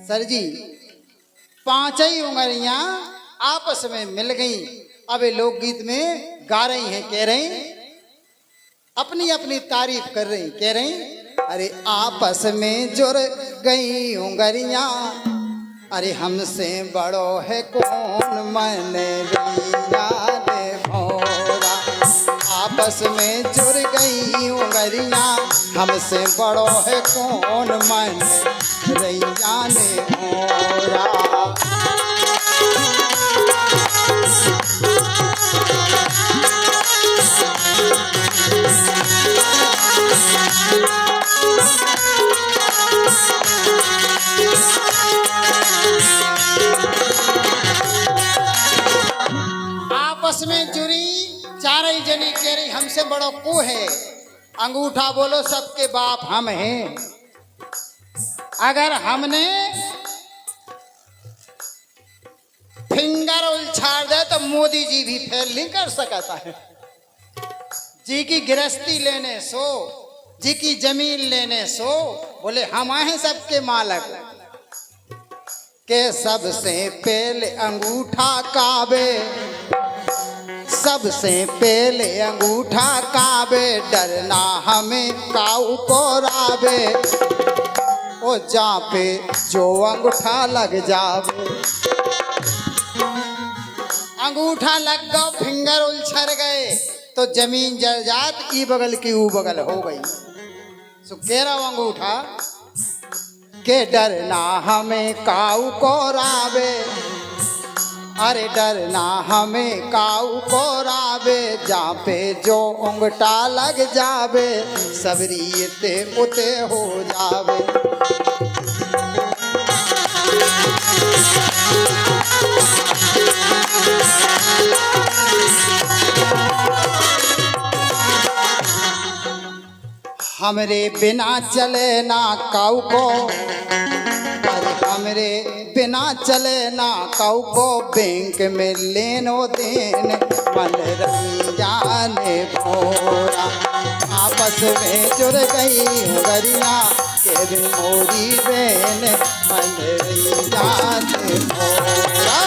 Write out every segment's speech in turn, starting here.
Sir जी पांचों उंगलियां आपस में मिल गई। अब ये लोकगीत में गा रही हैं, कह रही अपनी अपनी तारीफ कर रही, कह रही अरे आपस में जुड़ गई उंगलियां, अरे हमसे बड़ो है कौन मन रिया रे भौरा। आपस में जुड़ गई उंगलियां, हमसे बड़ो है कौन मन रैया ने भौरा। आपस में जुड़ी चारों जनी कह रही हमसे बड़ो को है। अंगूठा बोलो सबके बाप हम हैं। अगर हमने फिंगर उछाड़ दे तो मोदी जी भी फेल नहीं कर सकता है। जी की गृहस्थी लेने सो, जी की जमीन लेने सो, बोले हम हैं सबके मालक के सबसे पहले अंगूठा काबे, सबसे पहले अंगूठा काबे, डरना हमें काऊ को राबे, ओ जा पे जो अंगूठा लग जावे। अंगूठा लग गो फिंगर उलझर गए तो जमीन जर्जात ई बगल की ऊ बगल हो गई। सो कह रहा हूं अंगूठा के डरना हमें काऊ को रावे, अरे डरना हमें काऊ को रावे, जा पे जो उंगटा लग जावे सबरीते उते हो जावे। हमरे बिना चले ना काऊ को, अरे हमरे बिना चले ना काऊ को, बैंक में लेनो देन मन रैया ने भौरा। आपस में जुड़ गई उंगलियां के भी मोरी बहन मन रैया ने भौरा।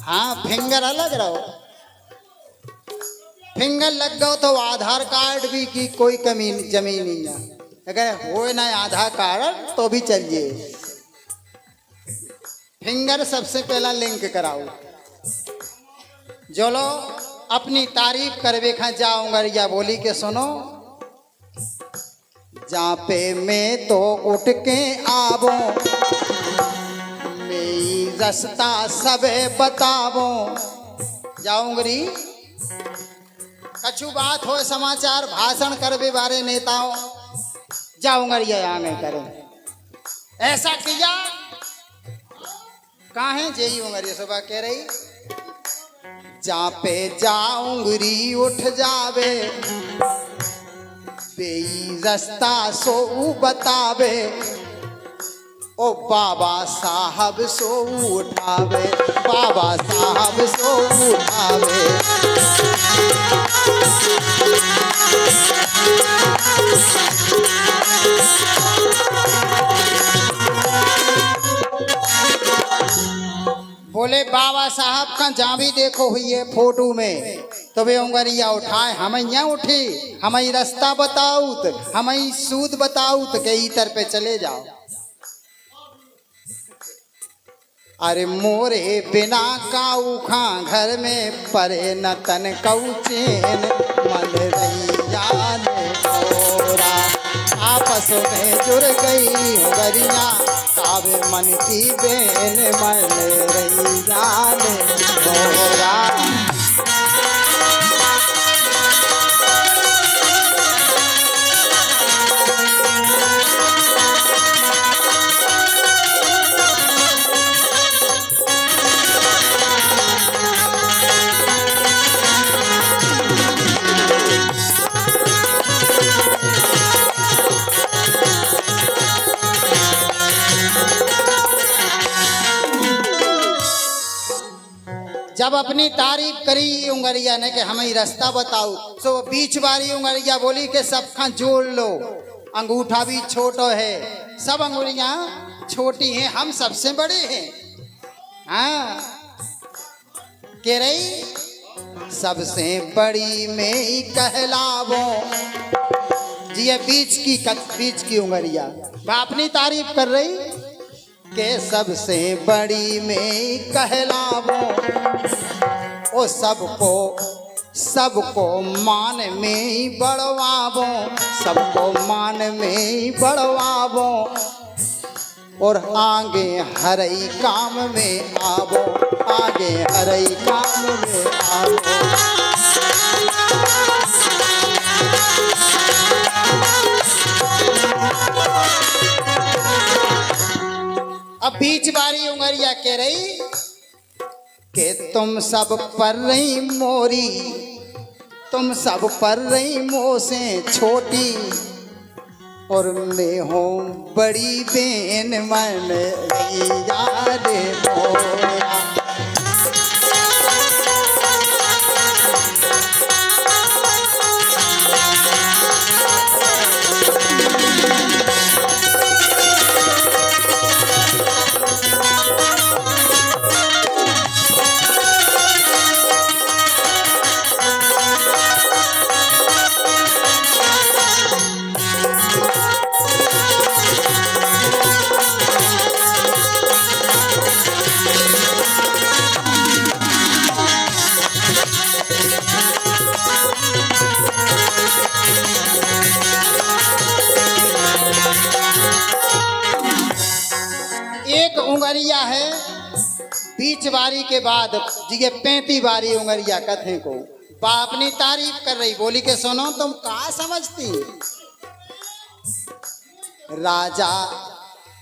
हाँ फिंगर अलग रहो, फिंगर लग गो तो आधार कार्ड भी की कोई कमी जमी नहीं है। अगर हो ना आधार कार्ड तो भी चलिए, फिंगर सबसे पहला लिंक कराओ। जो लो अपनी तारीफ करवे खा जाऊंगा या बोली के सुनो, जहाँ पे मैं तो उठ के आवो, रास्ता सबे बतावो। जाऊंगी कछु बात हो समाचार भाषण करवे बारे नेताओं, जाऊंगा ये आगे करें ऐसा किया काहे जेई उंगरी सुबह कह रही, जा पे जाऊंगी उठ जावे, बेई रास्ता सो बतावे, ओ बाबा साहब सो उठावे, बाबा साहब सो उठावे। बोले बाबा साहब का जहाँ भी देखो हुई है फोटो में तो वे उंगलियां उठाए, हम यहाँ उठी, हम रास्ता बताऊत, हम सूद बताऊत के इतर पे चले जाओ। अरे मोरे बिना काऊ खा घर में परे न तन कऊ चैन मन रैया ने भौरा। आपस में जुड़ गई उंगलियां कावे मन की बेन मन रैया ने भौरा। जब अपनी तारीफ करी उंगरिया ने कि हमें रास्ता बताओ, तो वो बीच वाली उंगरिया बोली कि सब खा जोड़ लो, अंगूठा भी छोटो है, सब अंगुलियां छोटी हैं, हम सबसे बड़े हैं। हाँ, कह रही सबसे बड़ी में ही कहलावो जी, ये बीच की उंगलिया अपनी तारीफ कर रही के सबसे बड़ी में कहलावो, ओ सबको मान में ही बढ़वावो, सबको मान में ही बढ़वावो, और आगे हरई काम में आवो, आगे हरई काम में आवो। अब बीच बारी उंगरिया कह रही कि तुम सब पर रही मोरी, तुम सब पर रही मोह से छोटी, और मैं हूँ बड़ी बेन मन याद मोरा। एक उंगरिया है बीच बारी के बाद जिगे 35 बारी उंगरिया कथे को बाप ने तारीफ कर रही, बोली के सुनो तुम का समझती, राजा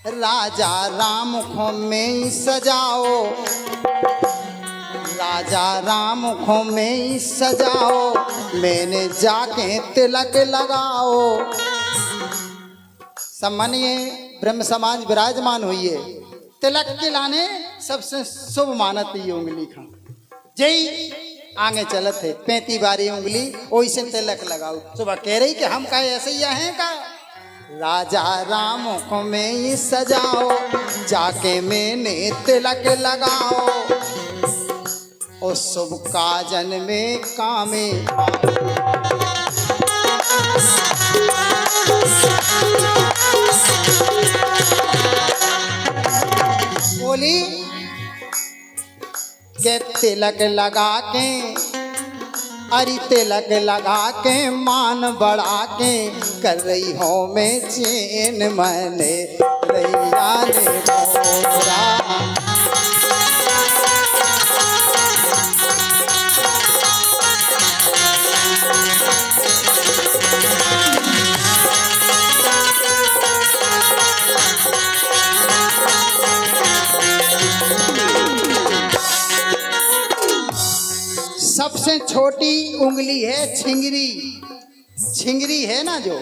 राजा राम खो में सजाओ, राजा राम खो में सजाओ, मैंने जाके तिलक लगाओ। सम्मानीय ब्रह्म समाज विराजमान हुई है, तिलक के लाने सबसे शुभ मानती उंगली खा जय आगे चलत है 35 बारी उंगली वैसे तिलक लगाओ। सुबह कह रही कि हम का ऐसे ही हैं का, राजा राम को में सजाओ, जाके मैंने तिलक लगाओ, और शुभ काजन में कामे बोली के तिलक लगा के, अरे तिलक लगा के मान बढ़ा के, कर रही हो मैं चैन मन रैया ने मोरा। सबसे छोटी उंगली है छिंगरी, छिंगरी है ना जो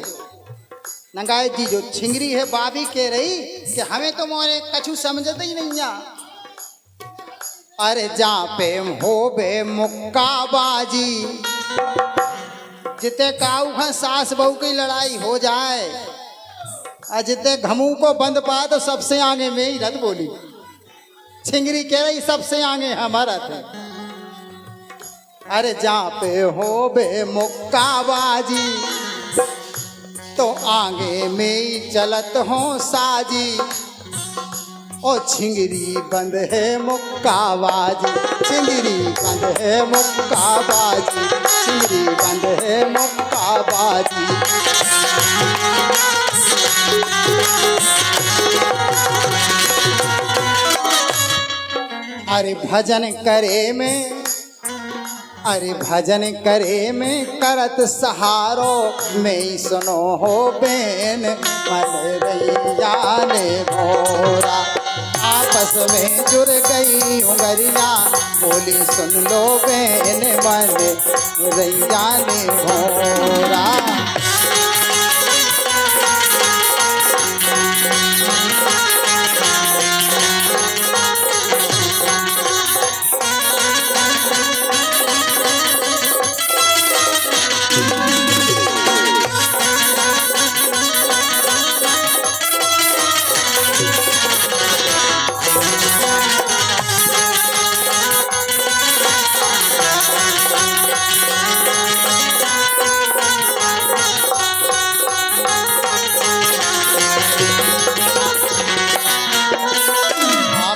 नंगाई जी, जो छिंगरी है बाबी कह रही कि हमें तो मोरे कछु समझते ही नहीं आ। अरे जा पे हो बे मुक्का बाजी, जिते काऊ है सास बहू की लड़ाई हो जाए, और जिते घमू को बंद पा तो सबसे आगे में ही रथ बोली। छिंगरी कह रही सबसे आगे हमारा थे। अरे जा पे हो बे मुक्का बाजी, तो आगे में ही चलत हो साजी, ओ छिंगरी बंद है मुक्का बाजी, छिंगरी बंद है मुक्का बाजी, छिंगरी बंद है मुक्का बाजी। अरे भजन करे में, अरे भजन करे में करत सहारो, में सुनो हो बेन मन रैया ने मोरा। आपस में जुड़ गई उंगरिया, बोली सुन लो बेन मन रैया ने मोरा।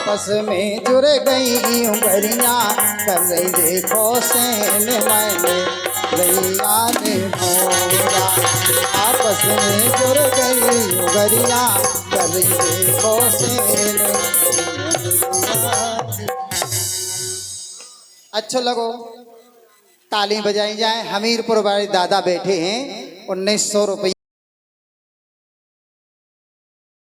आपस में जुड़ गई उंगलियां कर रही देखो सेन मैंने रैया ने मोरा। आपस में जुड़ गई उंगलियां कर रही देखो सेन। अच्छा लगो, ताली बजाई जाए। हमीरपुर वाले दादा बैठे हैं, 1900 रुपये